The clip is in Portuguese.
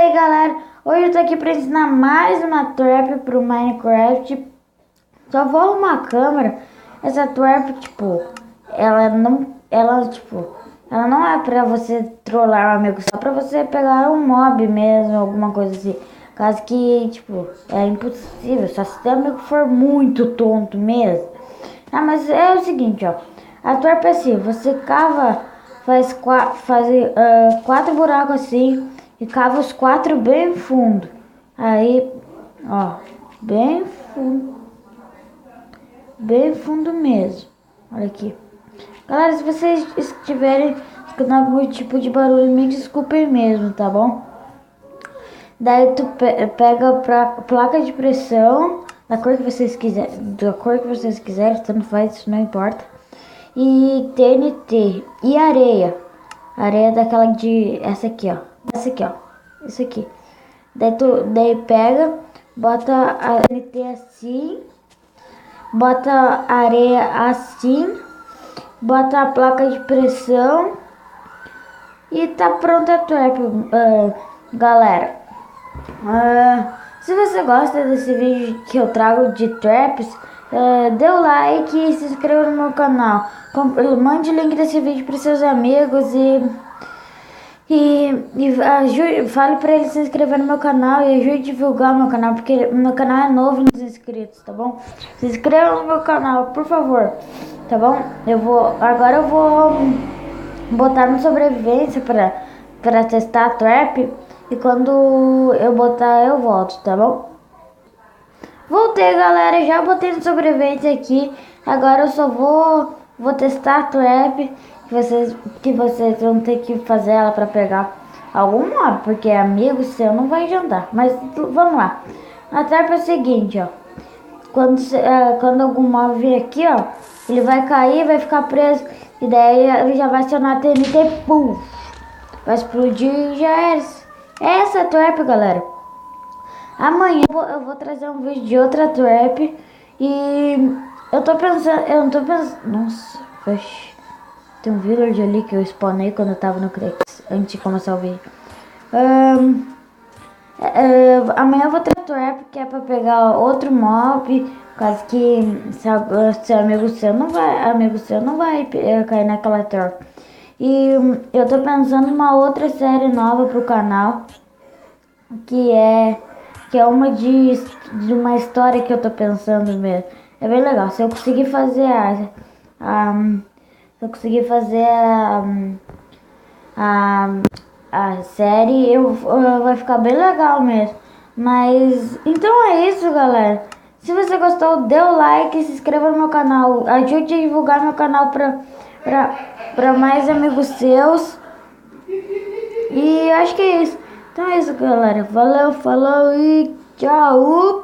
aí galera, hoje eu tô aqui pra ensinar mais uma trap pro Minecraft. Só vou arrumar a câmera. Essa trap, ela não é pra você trollar um amigo, só pra você pegar um mob mesmo, alguma coisa assim. Caso que, é impossível, só se teu amigo for muito tonto mesmo. Ah, mas é o seguinte, ó. A trap é assim, você cava, faz quatro buracos assim e cava os quatro bem fundo. Aí, ó, bem fundo mesmo. Olha aqui. Galera, se vocês estiverem escutando algum tipo de barulho, me desculpem mesmo, tá bom? Daí tu pega a placa de pressão da cor que vocês quiserem, tanto faz, isso não importa. E TNT e areia. Areia daquela essa aqui, ó. Isso aqui. Daí pega, bota a TNT assim, bota a areia assim, bota a placa de pressão e tá pronta a trap, galera. Se você gosta desse vídeo que eu trago de traps, dê o like e se inscreva no meu canal. Mande o link desse vídeo para seus amigos fale para eles se inscrever no meu canal e ajude a divulgar o meu canal, porque meu canal é novo nos inscritos, tá bom? Se inscreva no meu canal, por favor, tá bom? Agora eu vou botar no sobrevivência para testar a trap. E quando eu botar, eu volto, tá bom? Voltei, galera. Já botei no sobrevivência aqui. Agora eu só vou testar a trap. Que vocês vão ter que fazer ela pra pegar algum mob. Porque amigo seu não vai jantar. Mas vamos lá. A trap é o seguinte, ó. Quando algum mob vir aqui, ó. Ele vai cair, vai ficar preso. E daí ele já vai acionar a TNT. Pum! Vai explodir e já era. Essa é a trap, galera. Amanhã eu vou trazer um vídeo de outra trap. E eu não tô pensando. Nossa, tem um village ali que eu spawnei quando eu tava no Cracks, antes de começar o vídeo. Amanhã eu vou trazer trap que é pra pegar outro mob. Caso que seu amigo seu não vai cair naquela trap. E eu tô pensando em uma outra série nova pro canal, que é uma de uma história que eu tô pensando mesmo. É bem legal. Se eu conseguir fazer a série, vai ficar bem legal mesmo. Mas então é isso, galera. Se você gostou, dê o like, se inscreva no meu canal, ajude a divulgar meu canal pra mais amigos seus. E acho que é isso. Então é isso, galera. Valeu, falou e tchau!